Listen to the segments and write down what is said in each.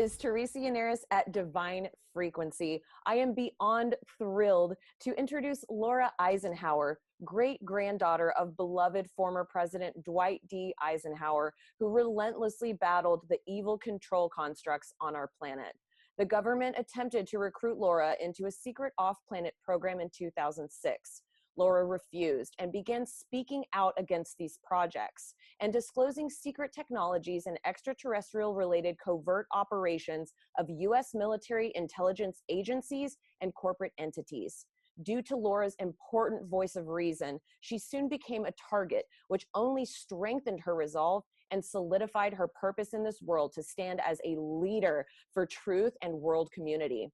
is Teresa Yanaros at Divine Frequency. I am beyond thrilled to introduce Laura Eisenhower, great-granddaughter of beloved former President Dwight D. Eisenhower, who relentlessly battled the evil control constructs on our planet. The government attempted to recruit Laura into a secret off-planet program in 2006. Laura refused and began speaking out against these projects and disclosing secret technologies and extraterrestrial-related covert operations of U.S. military intelligence agencies and corporate entities. Due to Laura's important voice of reason, she soon became a target, which only strengthened her resolve and solidified her purpose in this world to stand as a leader for truth and world community.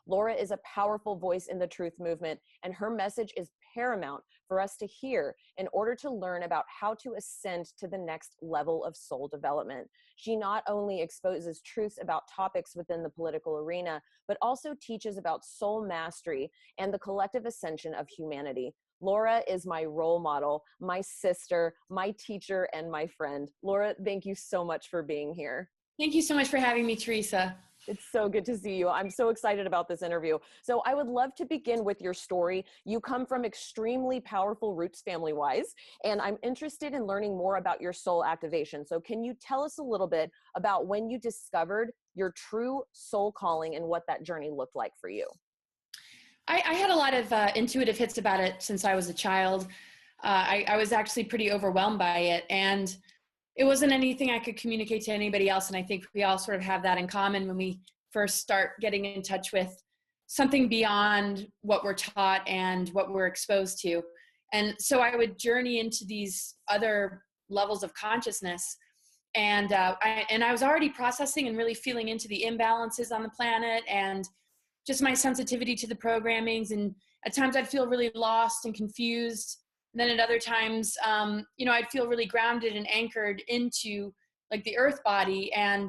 Laura is a powerful voice in the truth movement, and her message is paramount for us to hear in order to learn about how to ascend to the next level of soul development. She not only exposes truths about topics within the political arena, but also teaches about soul mastery and the collective ascension of humanity. Laura is my role model, my sister, my teacher, and my friend. Laura, thank you so much for being here. Thank you so much for having me, Teresa. It's so good to see you. I'm so excited about this interview. So I would love to begin with your story. You come from extremely powerful roots family-wise, and I'm interested in learning more about your soul activation. So can you tell us a little bit about when you discovered your true soul calling and what that journey looked like for you? I had a lot of intuitive hits about it since I was a child. I was actually pretty overwhelmed by it, and it wasn't anything I could communicate to anybody else. And I think we all sort of have that in common when we first start getting in touch with something beyond what we're taught and what we're exposed to. And so I would journey into these other levels of consciousness. And I was already processing and really feeling into the imbalances on the planet and just my sensitivity to the programmings. And at times I'd feel really lost and confused. And then at other times, I'd feel really grounded and anchored into like the earth body and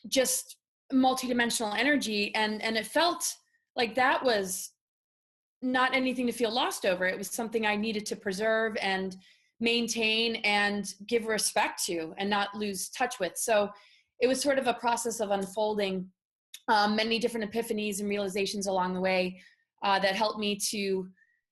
just multidimensional energy. And it felt like that was not anything to feel lost over. It was something I needed to preserve and maintain and give respect to and not lose touch with. So it was sort of a process of unfolding many different epiphanies and realizations along the way that helped me to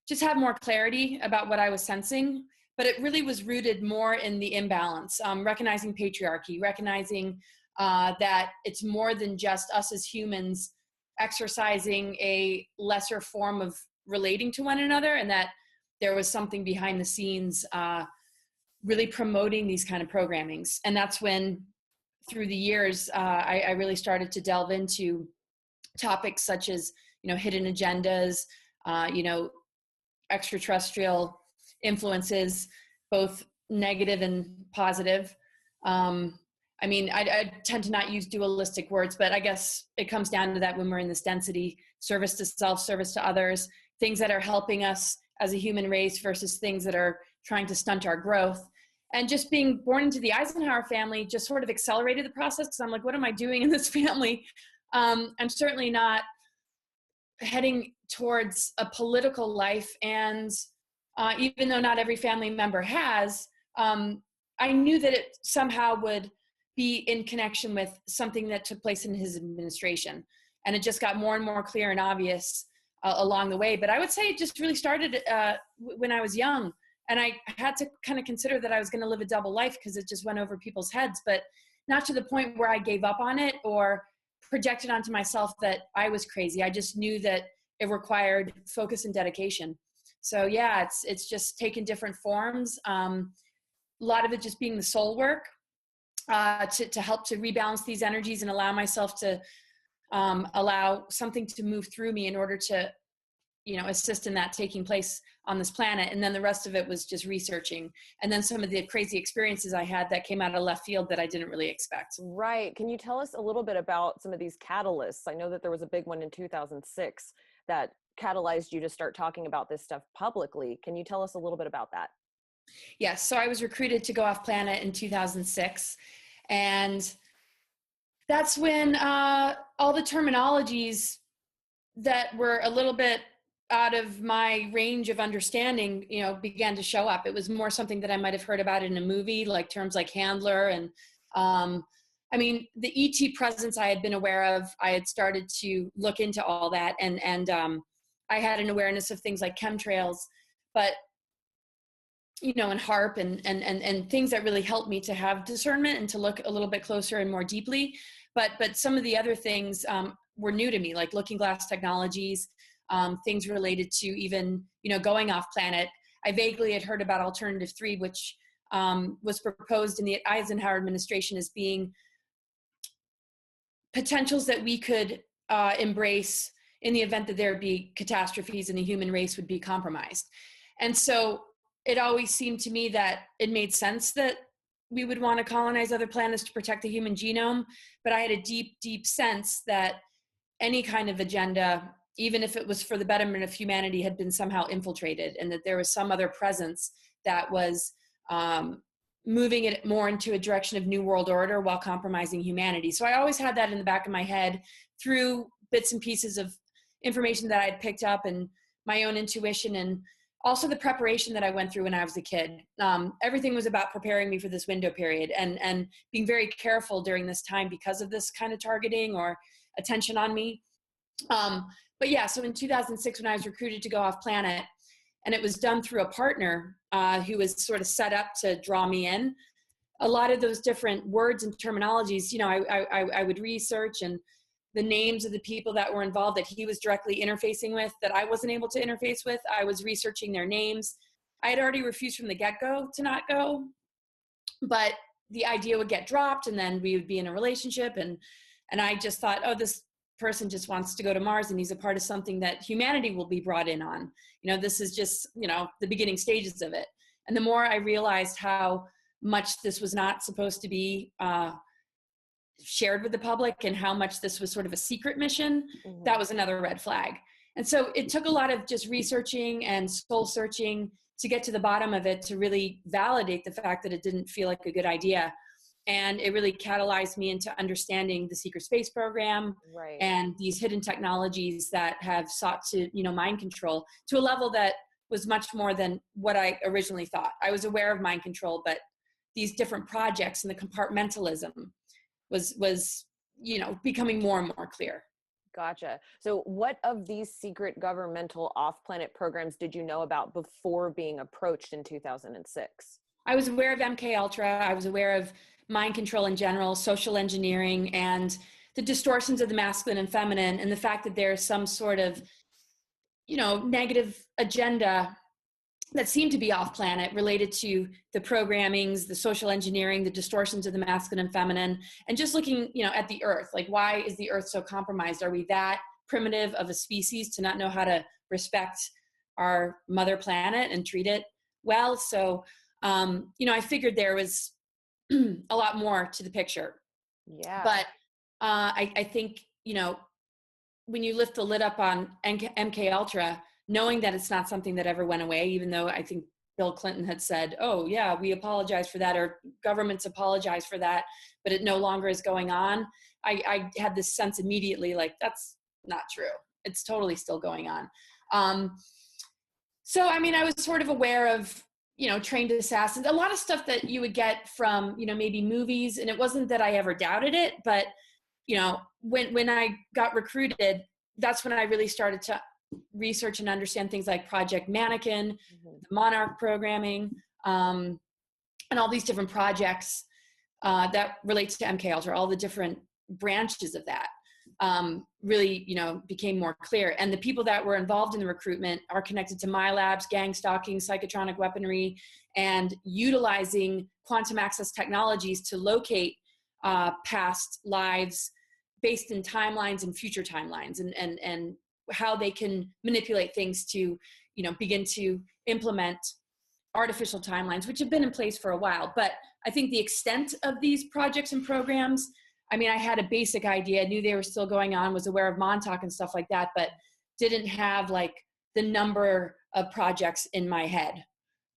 just have more clarity about what I was sensing. But it really was rooted more in the imbalance, recognizing patriarchy, recognizing that it's more than just us as humans exercising a lesser form of relating to one another, and that there was something behind the scenes really promoting these kind of programmings. And that's when, through the years, I really started to delve into topics such as, hidden agendas, extraterrestrial influences, both negative and positive. I tend to not use dualistic words, but I guess it comes down to that when we're in this density, service to self, service to others, things that are helping us as a human race versus things that are trying to stunt our growth. And just being born into the Eisenhower family just sort of accelerated the process, because I'm like, what am I doing in this family? I'm certainly not heading towards a political life. And even though not every family member has, I knew that it somehow would be in connection with something that took place in his administration. And it just got more and more clear and obvious along the way. But I would say it just really started when I was young. And I had to kind of consider that I was going to live a double life because it just went over people's heads, but not to the point where I gave up on it or projected onto myself that I was crazy. I just knew that it required focus and dedication. So yeah, it's just taken different forms. A lot of it just being the soul work to help to rebalance these energies and allow myself to allow something to move through me in order to, assist in that taking place on this planet. And then the rest of it was just researching. And then some of the crazy experiences I had that came out of left field that I didn't really expect. Right. Can you tell us a little bit about some of these catalysts? I know that there was a big one in 2006 that catalyzed you to start talking about this stuff publicly. Can you tell us a little bit about that? Yes. So I was recruited to go off planet in 2006. And that's when all the terminologies that were a little bit out of my range of understanding, began to show up. It was more something that I might have heard about in a movie, like terms like handler. And I mean, the ET presence I had been aware of. I had started to look into all that, and I had an awareness of things like chemtrails, but and HARP and things that really helped me to have discernment and to look a little bit closer and more deeply. But some of the other things were new to me, like looking glass technologies, things related to even, going off planet. I vaguely had heard about Alternative 3, which was proposed in the Eisenhower administration as being potentials that we could embrace in the event that there would be catastrophes and the human race would be compromised. And so it always seemed to me that it made sense that we would want to colonize other planets to protect the human genome. But I had a deep, deep sense that any kind of agenda, even if it was for the betterment of humanity, had been somehow infiltrated, and that there was some other presence that was moving it more into a direction of New World Order while compromising humanity. So I always had that in the back of my head through bits and pieces of information that I'd picked up and my own intuition, and also the preparation that I went through when I was a kid. Everything was about preparing me for this window period and being very careful during this time because of this kind of targeting or attention on me. But yeah, so in 2006, when I was recruited to go off planet, and it was done through a partner who was sort of set up to draw me in, a lot of those different words and terminologies, I would research, and the names of the people that were involved that he was directly interfacing with that I wasn't able to interface with, I was researching their names. I had already refused from the get-go to not go, but the idea would get dropped, and then we would be in a relationship, and I just thought, oh, this person just wants to go to Mars, and he's a part of something that humanity will be brought in on. This is just, the beginning stages of it. And the more I realized how much this was not supposed to be shared with the public, and how much this was sort of a secret mission, that was another red flag. And so it took a lot of just researching and soul searching to get to the bottom of it, to really validate the fact that it didn't feel like a good idea. And it really catalyzed me into understanding the secret space program, right, and these hidden technologies that have sought to, mind control to a level that was much more than what I originally thought. I was aware of mind control, but these different projects and the compartmentalism was becoming more and more clear. Gotcha. So what of these secret governmental off-planet programs did you know about before being approached in 2006? I was aware of MK Ultra. I was aware of mind control in general, social engineering, and the distortions of the masculine and feminine, and the fact that there's some sort of, negative agenda that seemed to be off planet related to the programmings, the social engineering, the distortions of the masculine and feminine, and just looking, at the Earth. Like, why is the Earth so compromised? Are we that primitive of a species to not know how to respect our mother planet and treat it well? So, I figured there was a lot more to the picture. Yeah. But I think, when you lift the lid up on MK Ultra, knowing that it's not something that ever went away, even though I think Bill Clinton had said, oh yeah, we apologize for that, or governments apologize for that, but it no longer is going on. I had this sense immediately, like, that's not true. It's totally still going on. So, I mean, I was sort of aware of, trained assassins, a lot of stuff that you would get from, maybe movies. And it wasn't that I ever doubted it, but, when I got recruited, that's when I really started to research and understand things like Project Mannequin, the Monarch programming, and all these different projects that relates to MK Ultra, all the different branches of that really, became more clear. And the people that were involved in the recruitment are connected to my labs, gang stalking, psychotronic weaponry, and utilizing quantum access technologies to locate past lives based in timelines and future timelines, and how they can manipulate things to, begin to implement artificial timelines, which have been in place for a while. But I think the extent of these projects and programs, I mean, I had a basic idea, knew they were still going on, was aware of Montauk and stuff like that, but didn't have like the number of projects in my head,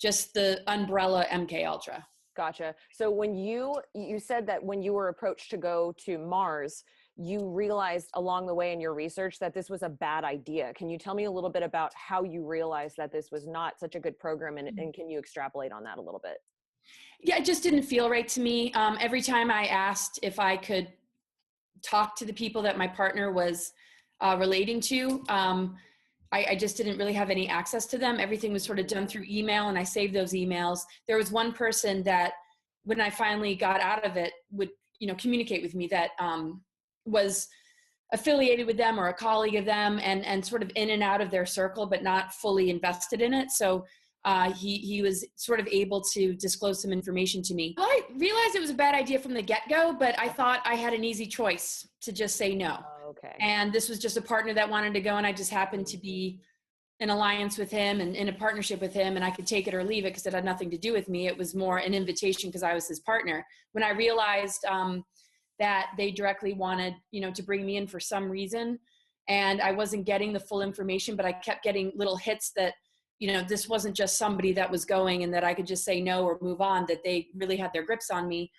just the umbrella MK Ultra. Gotcha. So when you said that when you were approached to go to Mars, you realized along the way in your research that this was a bad idea. Can you tell me a little bit about how you realized that this was not such a good program, and can you extrapolate on that a little bit? Yeah, it just didn't feel right to me. Every time I asked if I could talk to the people that my partner was relating to, I just didn't really have any access to them. Everything was sort of done through email, and I saved those emails. There was one person that, when I finally got out of it, would, communicate with me, that was affiliated with them or a colleague of them, and sort of in and out of their circle, but not fully invested in it. So he was sort of able to disclose some information to me. Well, I realized it was a bad idea from the get-go, but I thought I had an easy choice to just say no. Okay. And this was just a partner that wanted to go, and I just happened to be in alliance with him and in a partnership with him, and I could take it or leave it because it had nothing to do with me. It was more an invitation because I was his partner. When I realized that they directly wanted, to bring me in for some reason, and I wasn't getting the full information, but I kept getting little hits that, this wasn't just somebody that was going and that I could just say no or move on, that they really had their grips on me,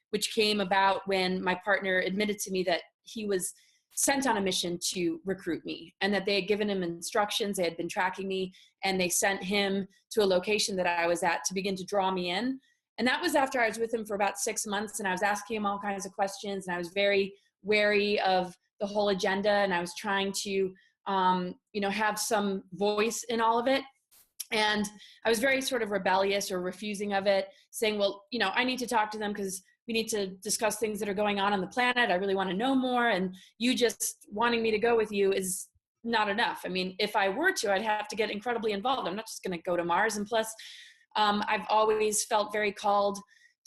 which came about when my partner admitted to me that he was sent on a mission to recruit me, and that they had given him instructions, they had been tracking me, and they sent him to a location that I was at to begin to draw me in. And that was after I was with him for about 6 months, and I was asking him all kinds of questions, and I was very wary of the whole agenda, and I was trying to have some voice in all of it. And I was very sort of rebellious or refusing of it, saying, well, I need to talk to them because we need to discuss things that are going on the planet. I really want to know more. And you just wanting me to go with you is not enough. I mean, if I were to, I'd have to get incredibly involved. I'm not just going to go to Mars. And plus, I've always felt very called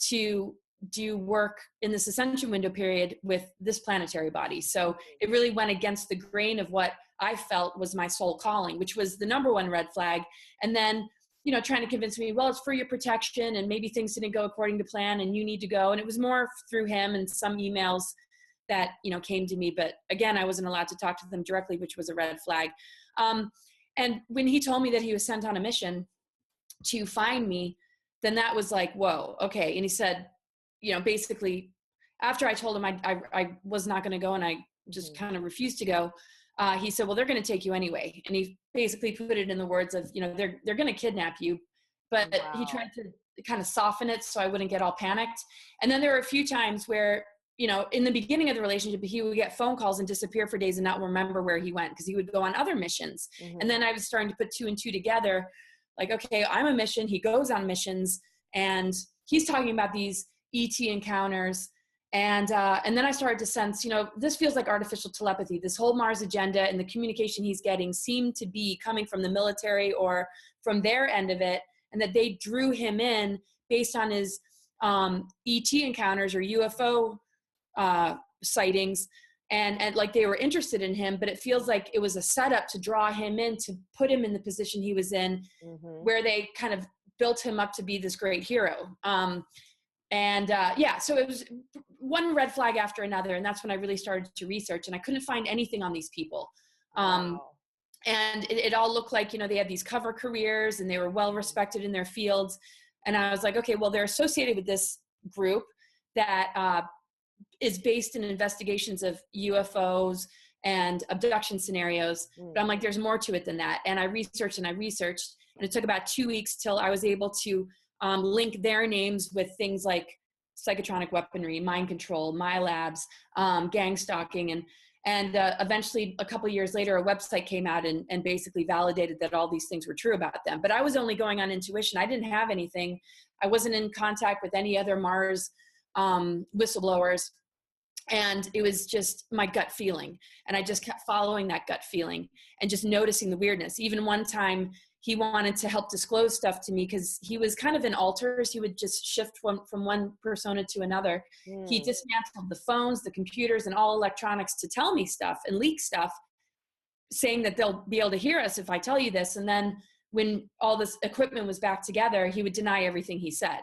to do work in this ascension window period with this planetary body. So it really went against the grain of what I felt was my soul calling, which was the number one red flag. And then, trying to convince me, well, it's for your protection, and maybe things didn't go according to plan and you need to go. And it was more through him and some emails that, came to me. But again, I wasn't allowed to talk to them directly, which was a red flag. And when he told me that he was sent on a mission to find me, then that was like, whoa, okay. And he said, basically, after I told him I was not going to go, and I just kind of refused to go, he said, well, they're going to take you anyway. And he basically put it in the words of, they're going to kidnap you. But Wow. He tried to kind of soften it so I wouldn't get all panicked. And then there were a few times where, in the beginning of the relationship, he would get phone calls and disappear for days and not remember where he went, because he would go on other missions. Mm-hmm. And then I was starting to put two and two together. Like, okay, I'm a mission. He goes on missions, and he's talking about these ET encounters. And then I started to sense, this feels like artificial telepathy. This whole Mars agenda and the communication he's getting seemed to be coming from the military or from their end of it, and that they drew him in based on his ET encounters or UFO sightings, and like they were interested in him. But it feels like it was a setup to draw him in, to put him in the position he was in, Mm-hmm. where they kind of built him up to be this great hero. So it was one red flag after another. And that's when I really started to research, and I couldn't find anything on these people. Wow. And it all looked like, they had these cover careers and they were well respected in their fields. And I was like, okay, well, they're associated with this group that is based in investigations of UFOs and abduction scenarios. But I'm like, there's more to it than that. And I researched, and it took about 2 weeks till I was able to link their names with things like psychotronic weaponry, mind control, my labs, gang stalking, and eventually a couple of years later, a website came out and basically validated that all these things were true about them. But I was only going on intuition. I didn't have anything. I wasn't in contact with any other Mars whistleblowers. And it was just my gut feeling. And I just kept following that gut feeling and just noticing the weirdness. Even one time, he wanted to help disclose stuff to me because he was kind of in alters. He would just shift from one persona to another. He dismantled the phones, the computers, and all electronics to tell me stuff and leak stuff, saying that they'll be able to hear us if I tell you this. And then when all this equipment was back together, he would deny everything he said.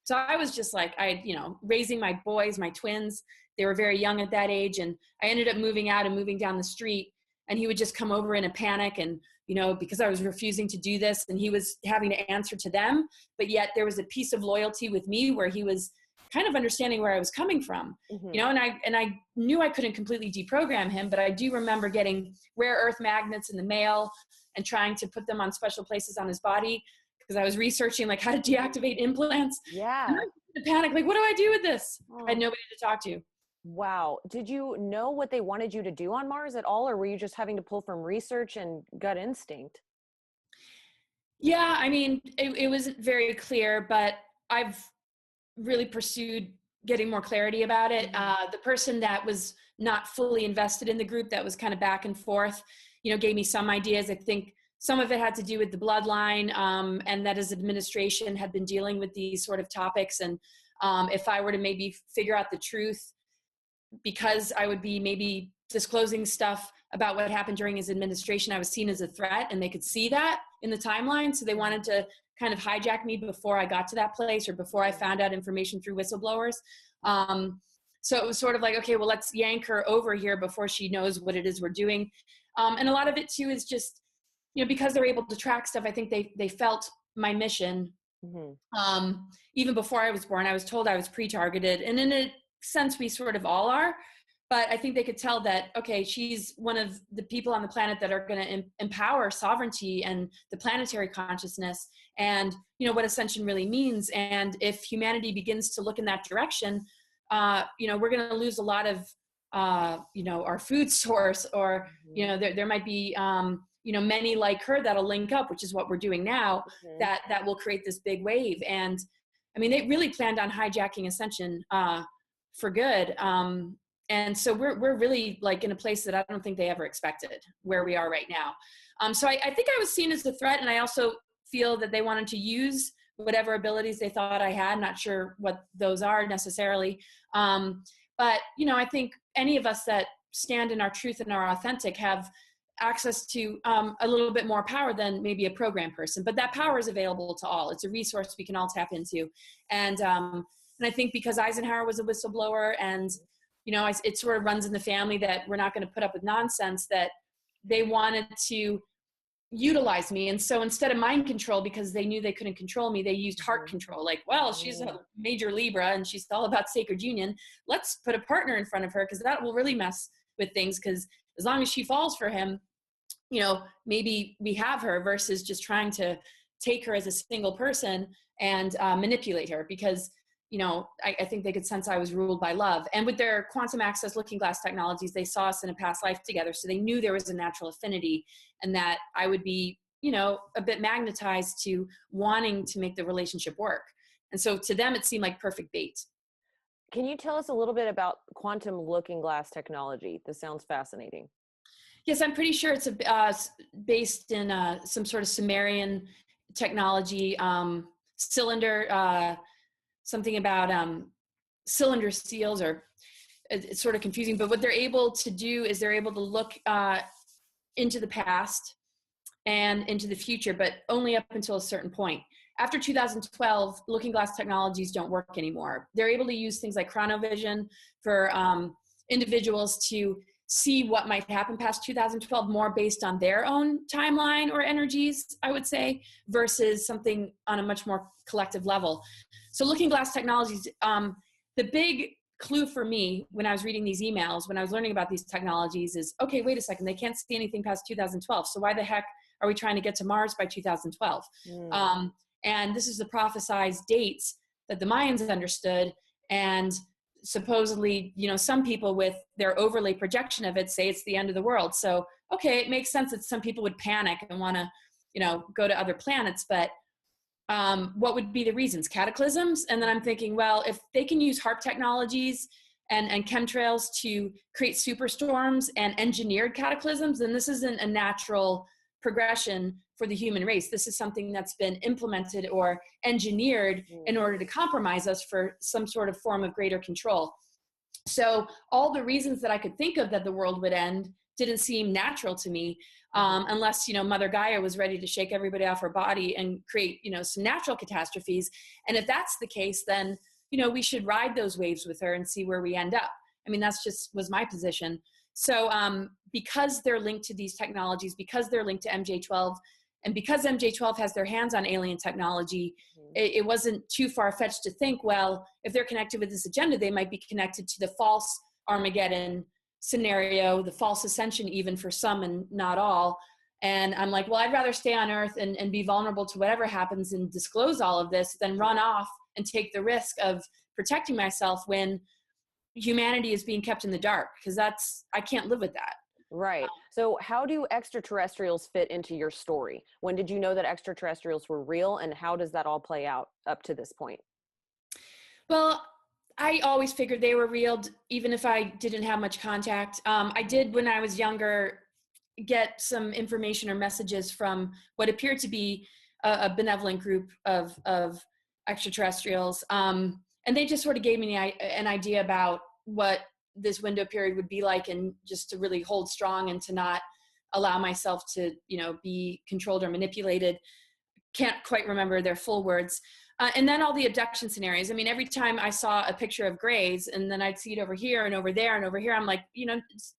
So I was just like, raising my boys, my twins, they were very young at that age. And I ended up moving out and moving down the street, and he would just come over in a panic, and because I was refusing to do this, and he was having to answer to them, but yet there was a piece of loyalty with me where he was kind of understanding where I was coming from, and I knew I couldn't completely deprogram him, but I do remember getting rare earth magnets in the mail and trying to put them on special places on his body, because I was researching like how to deactivate implants. Yeah. And I was in a panic, like, what do I do with this? Oh. I had nobody to talk to. Wow. Did you know what they wanted you to do on Mars at all, or were you just having to pull from research and gut instinct? Yeah, I mean, it wasn't very clear, but I've really pursued getting more clarity about it. The person that was not fully invested in the group, that was kind of back and forth, gave me some ideas. I think some of it had to do with the bloodline, and that his administration had been dealing with these sort of topics. And if I were to maybe figure out the truth, because I would be maybe disclosing stuff about what happened during his administration, I was seen as a threat, and they could see that in the timeline. So they wanted to kind of hijack me before I got to that place, or before I found out information through whistleblowers. So it was sort of like, okay, well, let's yank her over here before she knows what it is we're doing. And a lot of it too is just, because they're able to track stuff, I think they felt my mission. Even before I was born, I was told I was pre-targeted. And in a sense, we sort of all are. But I think they could tell that, okay, she's one of the people on the planet that are going to empower sovereignty and the planetary consciousness, and what ascension really means. And if humanity begins to look in that direction, we're going to lose a lot of, our food source, or there might be, many like her that'll link up, which is what we're doing now. That will create this big wave. And I mean, they really planned on hijacking Ascension for good. And so we're really like in a place that I don't think they ever expected, where we are right now. So I think I was seen as a threat, and I also feel that they wanted to use whatever abilities they thought I had. Not sure what those are necessarily. But, I think any of us that stand in our truth and are authentic have access to a little bit more power than maybe a program person. But that power is available to all. It's a resource we can all tap into. And I think because Eisenhower was a whistleblower, and it sort of runs in the family that we're not going to put up with nonsense, that they wanted to utilize me. And so instead of mind control, because they knew they couldn't control me, they used heart control. Like, well, she's a major Libra and she's all about sacred union. Let's put a partner in front of her, because that will really mess with things. Because as long as she falls for him, maybe we have her, versus just trying to take her as a single person and manipulate her. Because I think they could sense I was ruled by love. And with their quantum access looking glass technologies, they saw us in a past life together. So they knew there was a natural affinity, and that I would be, a bit magnetized to wanting to make the relationship work. And so to them, it seemed like perfect bait. Can you tell us a little bit about quantum looking glass technology? This sounds fascinating. Yes, I'm pretty sure it's based in some sort of Sumerian technology, cylinder, something about cylinder seals, or it's sort of confusing. But what they're able to do is they're able to look into the past and into the future, but only up until a certain point. After 2012, looking glass technologies don't work anymore. They're able to use things like chronovision for individuals to see what might happen past 2012, more based on their own timeline or energies, I would say, versus something on a much more collective level. So looking glass technologies, the big clue for me when I was reading these emails, when I was learning about these technologies, is, okay, wait a second, they can't see anything past 2012. So why the heck are we trying to get to Mars by 2012? And this is the prophesized dates that the Mayans understood. And supposedly, some people with their overlay projection of it say it's the end of the world. So, okay, it makes sense that some people would panic and want to, go to other planets. But what would be the reasons? Cataclysms? And then I'm thinking, well, if they can use HARP technologies and chemtrails to create superstorms and engineered cataclysms, then this isn't a natural progression for the human race. This is something that's been implemented or engineered in order to compromise us for some sort of form of greater control. So all the reasons that I could think of that the world would end didn't seem natural to me, unless, Mother Gaia was ready to shake everybody off her body and create, some natural catastrophes. And if that's the case, then, we should ride those waves with her and see where we end up. I mean, that's just was my position. So because they're linked to these technologies, because they're linked to MJ12, and because MJ12 has their hands on alien technology, it wasn't too far-fetched to think, well, if they're connected with this agenda, they might be connected to the false Armageddon scenario, the false ascension even for some and not all. And I'm like, well, I'd rather stay on Earth and be vulnerable to whatever happens and disclose all of this than run off and take the risk of protecting myself when humanity is being kept in the dark, because I can't live with that. Right. So how do extraterrestrials fit into your story? When did you know that extraterrestrials were real, and how does that all play out up to this point? Well, I always figured they were real, even if I didn't have much contact. I did, when I was younger, get some information or messages from what appeared to be a benevolent group of extraterrestrials. And they just sort of gave me an idea about what this window period would be like, and just to really hold strong and to not allow myself to, be controlled or manipulated. Can't quite remember their full words. And then all the abduction scenarios. I mean, every time I saw a picture of Grays, and then I'd see it over here and over there and over here, I'm like,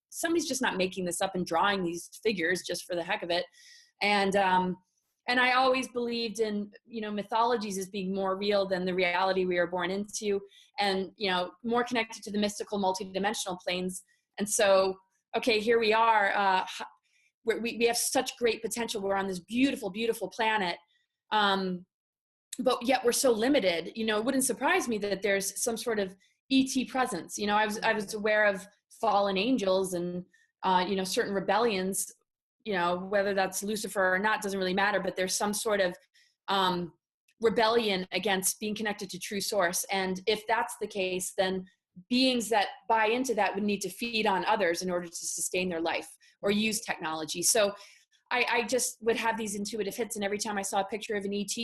somebody's just not making this up and drawing these figures just for the heck of it. And I always believed in, mythologies as being more real than the reality we are born into, and, more connected to the mystical multidimensional planes. And so, okay, here we are. We have such great potential. We're on this beautiful, beautiful planet. But yet we're so limited. It wouldn't surprise me that there's some sort of ET presence. I was aware of fallen angels and, certain rebellions, whether that's Lucifer or not, doesn't really matter, but there's some sort of rebellion against being connected to true source. And if that's the case, then beings that buy into that would need to feed on others in order to sustain their life or use technology. So I just would have these intuitive hits, and every time I saw a picture of an ET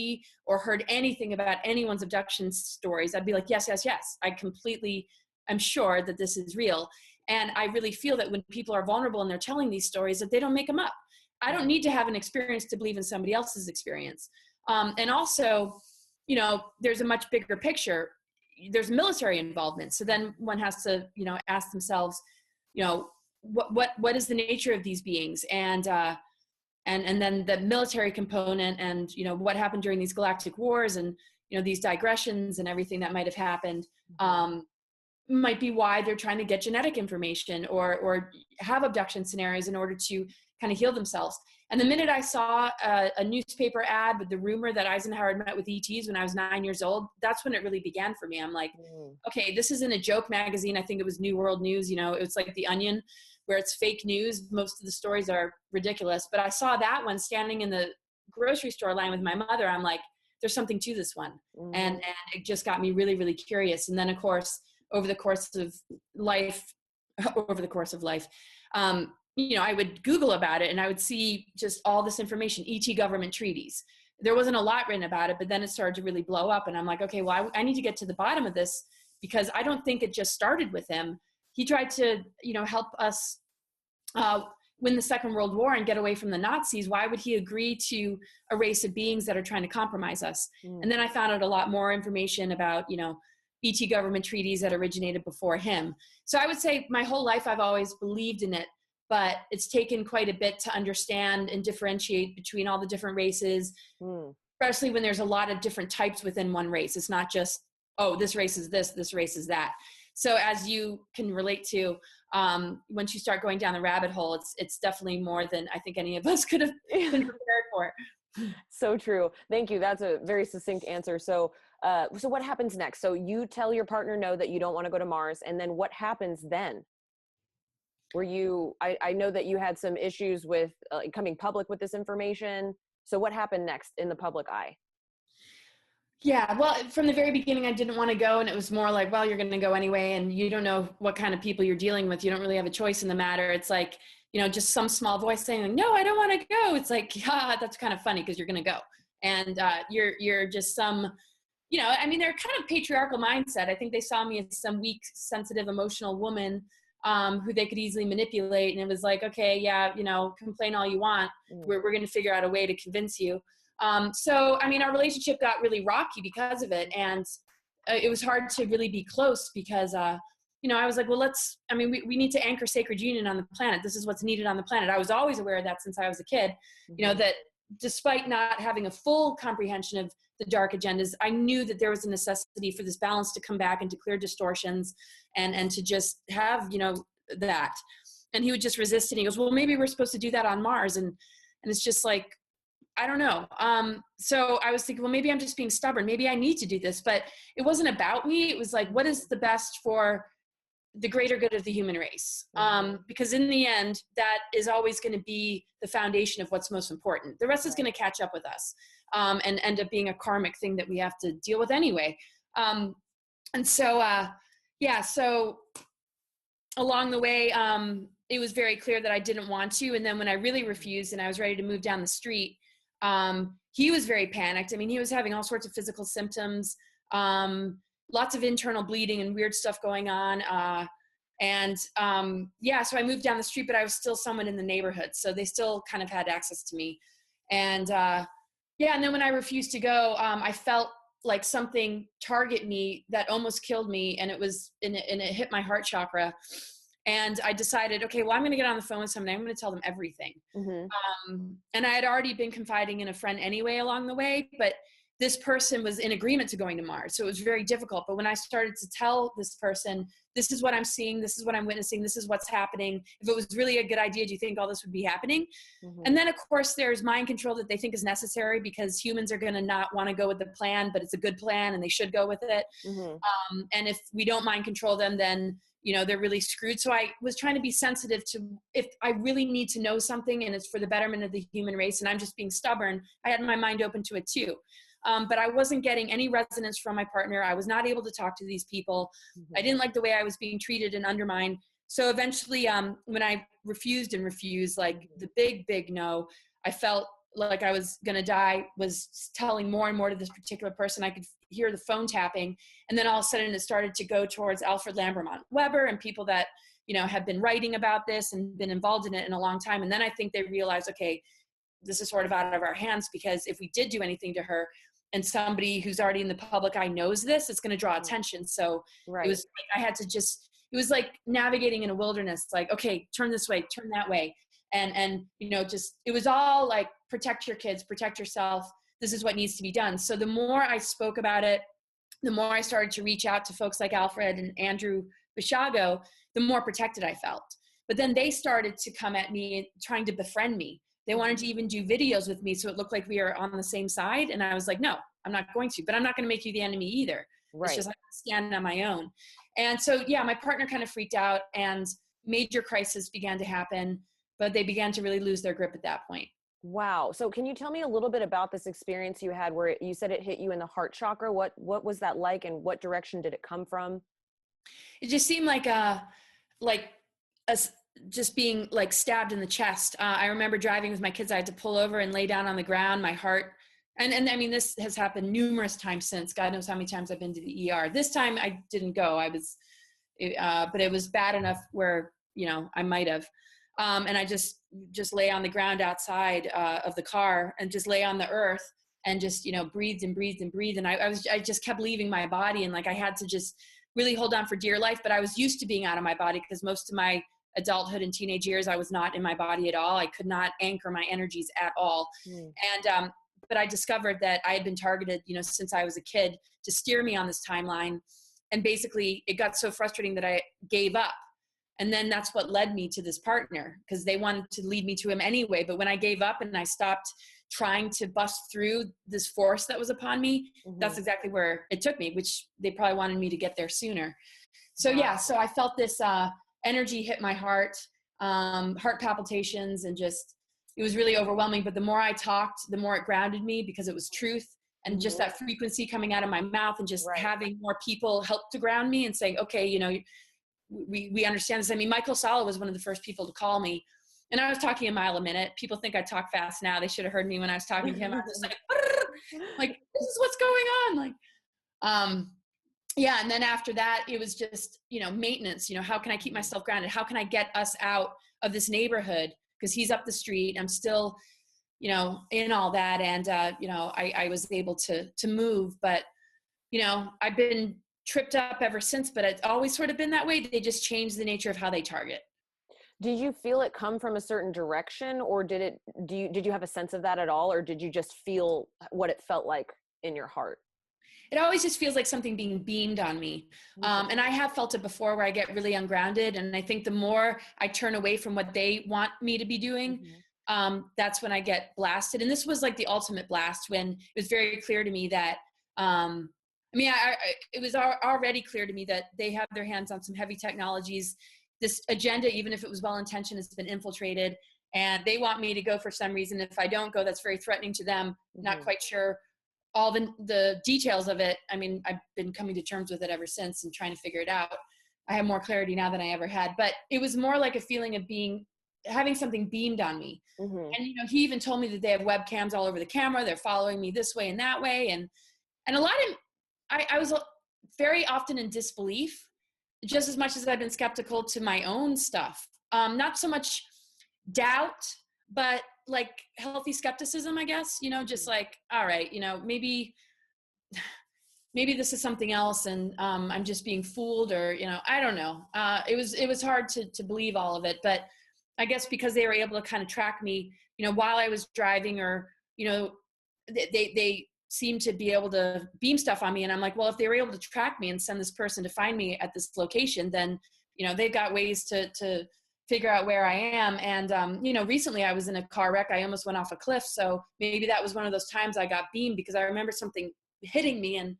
or heard anything about anyone's abduction stories, I'd be like, yes, yes, yes. I'm sure that this is real. And I really feel that when people are vulnerable and they're telling these stories, that they don't make them up. I don't need to have an experience to believe in somebody else's experience. And also, there's a much bigger picture. There's military involvement. So then one has to, ask themselves, what is the nature of these beings? And then the military component, and, what happened during these galactic wars, and, these digressions and everything that might have happened, might be why they're trying to get genetic information or have abduction scenarios in order to kind of heal themselves. And the minute I saw a newspaper ad with the rumor that Eisenhower had met with ETs when I was 9 years old, that's when it really began for me. I'm like, okay, this isn't a joke magazine. I think it was New World News. It's like The Onion, where it's fake news. Most of the stories are ridiculous. But I saw that one standing in the grocery store line with my mother. I'm like, there's something to this one. And it just got me really, really curious. And then, of course, over the course of life, I would Google about it, and I would see just all this information, ET government treaties. There wasn't a lot written about it, but then it started to really blow up. And I'm like, okay, well, I need to get to the bottom of this, because I don't think it just started with him. He tried to, help us win the Second World War and get away from the Nazis. Why would he agree to a race of beings that are trying to compromise us? And then I found out a lot more information about, ET government treaties that originated before him. So I would say my whole life I've always believed in it, but it's taken quite a bit to understand and differentiate between all the different races, especially when there's a lot of different types within one race. It's not just, oh, this race is this race is that. So as you can relate to, once you start going down the rabbit hole, it's definitely more than I think any of us could have been prepared for. So true. Thank you. That's a very succinct answer. So what happens next? So you tell your partner no, that you don't want to go to Mars. And then what happens then? I know that you had some issues with coming public with this information. So what happened next in the public eye? Yeah, well, from the very beginning, I didn't want to go. And it was more like, well, you're going to go anyway. And you don't know what kind of people you're dealing with. You don't really have a choice in the matter. It's like, just some small voice saying, no, I don't want to go. It's like, that's kind of funny because you're going to go. And you're just some, they're kind of patriarchal mindset. I think they saw me as some weak, sensitive, emotional woman who they could easily manipulate. And it was like, okay, yeah, complain all you want. We're going to figure out a way to convince you. Our relationship got really rocky because of it. And it was hard to really be close because, I was like, well, we need to anchor sacred union on the planet. This is what's needed on the planet. I was always aware of that since I was a kid, that despite not having a full comprehension of the dark agendas, I knew that there was a necessity for this balance to come back and to clear distortions and to just have, that. And he would just resist it. And he goes, well, maybe we're supposed to do that on Mars. And, And it's just like, I don't know. So I was thinking, well, maybe I'm just being stubborn. Maybe I need to do this, but it wasn't about me. It was like, what is the best for the greater good of the human race? Because in the end, that is always going to be the foundation of what's most important. The rest is going to catch up with us, and end up being a karmic thing that we have to deal with anyway. And so, so along the way, it was very clear that I didn't want to. And then when I really refused and I was ready to move down the street, he was very panicked. I mean, he was having all sorts of physical symptoms, lots of internal bleeding and weird stuff going on. So I moved down the street, but I was still someone in the neighborhood. So they still kind of had access to me. And and then when I refused to go, I felt like something target me that almost killed me. And it hit my heart chakra. And I decided, okay, well, I'm going to get on the phone with somebody. I'm going to tell them everything. And I had already been confiding in a friend anyway along the way, but this person was in agreement to going to Mars. So it was very difficult. But when I started to tell this person, this is what I'm seeing, this is what I'm witnessing, this is what's happening. If it was really a good idea, do you think all this would be happening? And then, of course, there's mind control that they think is necessary because humans are going to not want to go with the plan, but it's a good plan and they should go with it. And if we don't mind control them, then they're really screwed. So I was trying to be sensitive to, if I really need to know something and it's for the betterment of the human race and I'm just being stubborn, I had my mind open to it too. But I wasn't getting any resonance from my partner. I was not able to talk to these people. I didn't like the way I was being treated and undermined. So eventually, when I refused, like the big no, I felt like I was going to die, was telling more and more to this particular person. I could hear the phone tapping. And then all of a sudden it started to go towards Alfred Lambermont Weber and people that, have been writing about this and been involved in it in a long time. And then I think they realized, okay, this is sort of out of our hands, because if we did do anything to her and somebody who's already in the public eye knows this, it's going to draw attention. So it was like, I had to it was like navigating in a wilderness, like, okay, turn this way, turn that way. And it was all like, protect your kids, protect yourself. This is what needs to be done. So the more I spoke about it, the more I started to reach out to folks like Alfred and Andrew Bishago, the more protected I felt. But then they started to come at me trying to befriend me. They wanted to even do videos with me so it looked like we are on the same side. And I was like, no, I'm not going to, but I'm not going to make you the enemy either. It's just like stand on my own. And so, my partner kind of freaked out and major crisis began to happen, but they began to really lose their grip at that point. Wow. So can you tell me a little bit about this experience you had where you said it hit you in the heart chakra? What was that like, and what direction did it come from? It just seemed like just being like stabbed in the chest. I remember driving with my kids. I had to pull over and lay down on the ground. My heart, and I mean, this has happened numerous times since. God knows how many times I've been to the ER. This time I didn't go. But it was bad enough where, I might have. And I just lay on the ground outside of the car and just lay on the earth and just, breathed and breathed and breathed. And I just kept leaving my body. And like, I had to just really hold on for dear life, but I was used to being out of my body because most of my adulthood and teenage years, I was not in my body at all. I could not anchor my energies at all. And, but I discovered that I had been targeted, since I was a kid to steer me on this timeline. And basically it got so frustrating that I gave up. And then that's what led me to this partner, because they wanted to lead me to him anyway. But when I gave up and I stopped trying to bust through this force that was upon me, that's exactly where it took me, which they probably wanted me to get there sooner. So so I felt this energy hit my heart, heart palpitations, and just, it was really overwhelming. But the more I talked, the more it grounded me, because it was truth. And just that frequency coming out of my mouth, and just having more people help to ground me and saying, okay, we understand this. I mean, Michael Sala was one of the first people to call me, and I was talking a mile a minute. People think I talk fast now. They should have heard me when I was talking to him. I was just like, this is what's going on. Like, and then after that, it was just, maintenance, how can I keep myself grounded? How can I get us out of this neighborhood? Because he's up the street. I'm still, in all that. And, I was able to move, but, I've been tripped up ever since, but it's always sort of been that way. They just changed the nature of how they target. Did you feel it come from a certain direction, or did you have a sense of that at all? Or did you just feel what it felt like in your heart? It always just feels like something being beamed on me. And I have felt it before, where I get really ungrounded. And I think the more I turn away from what they want me to be doing, that's when I get blasted. And this was like the ultimate blast, when it was very clear to me that, it was already clear to me that they have their hands on some heavy technologies. This agenda, even if it was well-intentioned, has been infiltrated, and they want me to go for some reason. If I don't go, that's very threatening to them. Not quite sure all the details of it. I mean, I've been coming to terms with it ever since and trying to figure it out. I have more clarity now than I ever had, but it was more like a feeling of having something beamed on me. And, he even told me that they have webcams all over the camera. They're following me this way and that way. And a lot of, I was very often in disbelief, just as much as I've been skeptical to my own stuff. Not so much doubt, but like healthy skepticism, I guess, just like, all right, maybe this is something else, and I'm just being fooled, or, I don't know. It was hard to believe all of it, but I guess because they were able to kind of track me, while I was driving, or, they seemed to be able to beam stuff on me. And I'm like, well, if they were able to track me and send this person to find me at this location, then, they've got ways to figure out where I am. And, recently I was in a car wreck. I almost went off a cliff. So maybe that was one of those times I got beamed, because I remember something hitting me and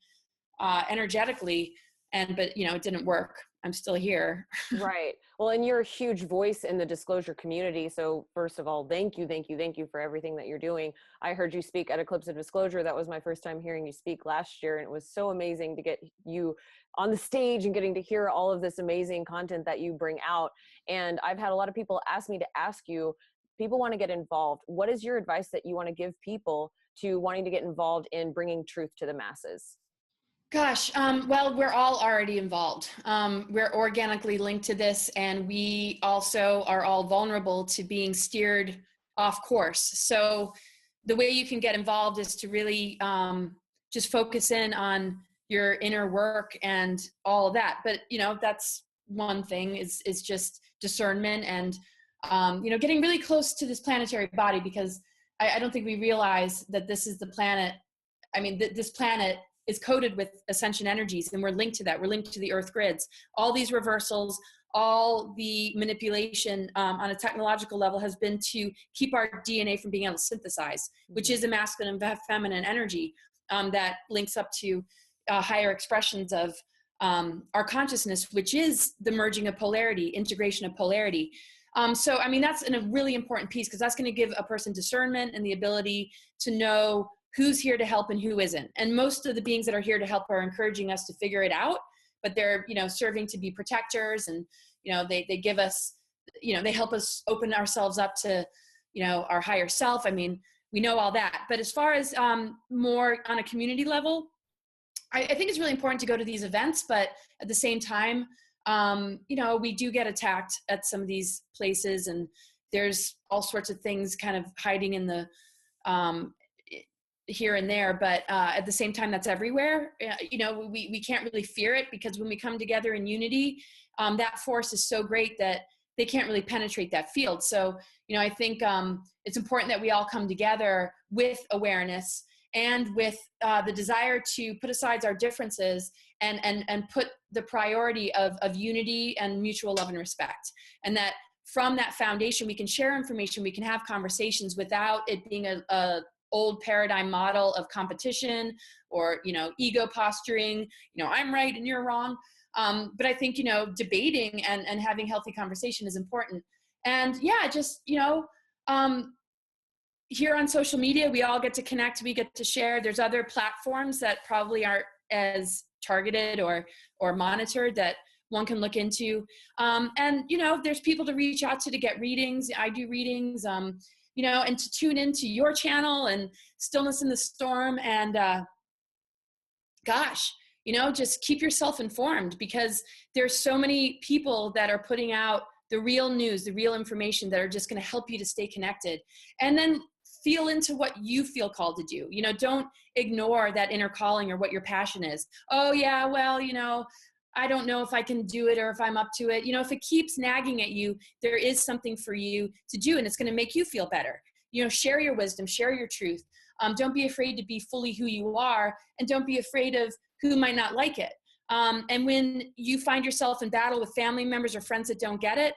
energetically, but it didn't work. I'm still here. Right. Well, and you're a huge voice in the disclosure community. So first of all, thank you for everything that you're doing. I heard you speak at Eclipse of Disclosure. That was my first time hearing you speak last year. And it was so amazing to get you on the stage and getting to hear all of this amazing content that you bring out. And I've had a lot of people ask me to ask you, people want to get involved. What is your advice that you want to give people to wanting to get involved in bringing truth to the masses? Gosh, well, we're all already involved. We're organically linked to this, and we also are all vulnerable to being steered off course. So the way you can get involved is to really just focus in on your inner work and all of that. But, that's one thing, is just discernment and, getting really close to this planetary body, because I don't think we realize that this is the planet. I mean, this planet is coded with ascension energies, and we're linked to that. We're linked to the earth grids. All these reversals, all the manipulation on a technological level has been to keep our DNA from being able to synthesize, which is a masculine and feminine energy that links up to higher expressions of our consciousness, which is the merging of polarity, integration of polarity. So, I mean, that's a really important piece, because that's going to give a person discernment and the ability to know who's here to help and who isn't. And most of the beings that are here to help are encouraging us to figure it out, but they're, serving to be protectors, and, they give us, they help us open ourselves up to, our higher self. I mean, we know all that. But as far as more on a community level, I think it's really important to go to these events, but at the same time, we do get attacked at some of these places, and there's all sorts of things kind of hiding in the, here and there, but at the same time, that's everywhere. We can't really fear it, because when we come together in unity, that force is so great that they can't really penetrate that field. So, I think it's important that we all come together with awareness and with the desire to put aside our differences and put the priority of unity and mutual love and respect. And that from that foundation, we can share information, we can have conversations without it being a old paradigm model of competition or, ego posturing, I'm right and you're wrong. But I think, debating and having healthy conversation is important. And yeah, just, here on social media, we all get to connect, we get to share. There's other platforms that probably aren't as targeted or monitored that one can look into. And, there's people to reach out to get readings. I do readings, and to tune into your channel and Stillness in the Storm. And just keep yourself informed, because there's so many people that are putting out the real news, the real information that are just going to help you to stay connected. And then feel into what you feel called to do. Don't ignore that inner calling or what your passion is. Oh yeah, well, I don't know if I can do it or if I'm up to it. If it keeps nagging at you, there is something for you to do, and it's going to make you feel better. Share your wisdom, share your truth. Don't be afraid to be fully who you are, and don't be afraid of who might not like it. And when you find yourself in battle with family members or friends that don't get it,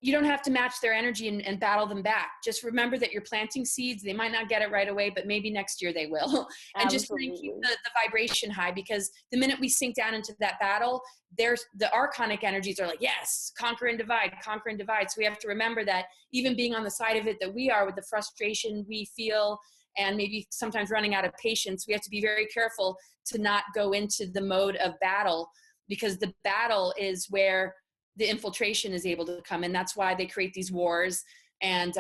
you don't have to match their energy and battle them back. Just remember that you're planting seeds. They might not get it right away, but maybe next year they will. And just try and keep the vibration high, because the minute we sink down into that battle, there's the archonic energies are like, yes, conquer and divide, conquer and divide. So we have to remember that even being on the side of it that we are, with the frustration we feel and maybe sometimes running out of patience, we have to be very careful to not go into the mode of battle, because the battle is where the infiltration is able to come in. That's why they create these wars. And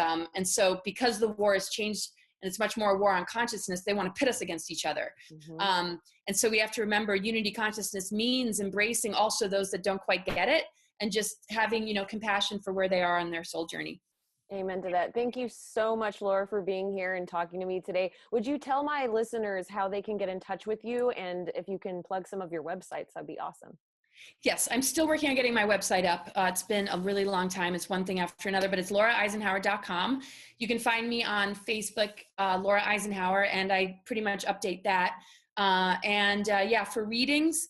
so because the war has changed and it's much more a war on consciousness, they want to pit us against each other. Mm-hmm. And so we have to remember unity consciousness means embracing also those that don't quite get it, and just having, you know, compassion for where they are on their soul journey. Amen to that. Thank you so much, Laura, for being here and talking to me today. Would you tell my listeners how they can get in touch with you, and if you can plug some of your websites, that'd be awesome. Yes, I'm still working on getting my website up. It's been a really long time. It's one thing after another, but it's lauraeisenhower.com. You can find me on Facebook, Laura Eisenhower, and I pretty much update that. Yeah, for readings,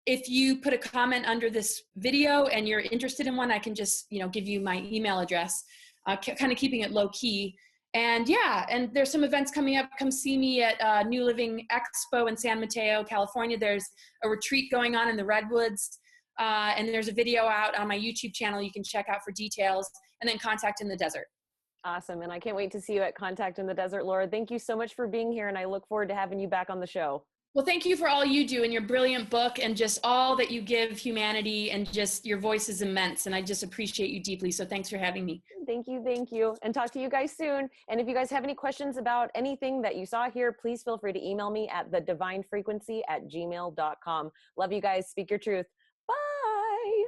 if you put a comment under this video and you're interested in one, I can just, you know, give you my email address, kind of keeping it low key. And yeah, and there's some events coming up. Come see me at New Living EXPO in San Mateo, California. There's a retreat going on in the Redwoods. And there's a video out on my YouTube channel you can check out for details. And then Contact in the Desert. Awesome. And I can't wait to see you at Contact in the Desert, Laura. Thank you so much for being here, and I look forward to having you back on the show. Well, thank you for all you do and your brilliant book and just all that you give humanity, and just your voice is immense, and I just appreciate you deeply. So thanks for having me. Thank you. Thank you. And talk to you guys soon. And if you guys have any questions about anything that you saw here, please feel free to email me at thedivinefrequency@gmail.com. Love you guys. Speak your truth. Bye.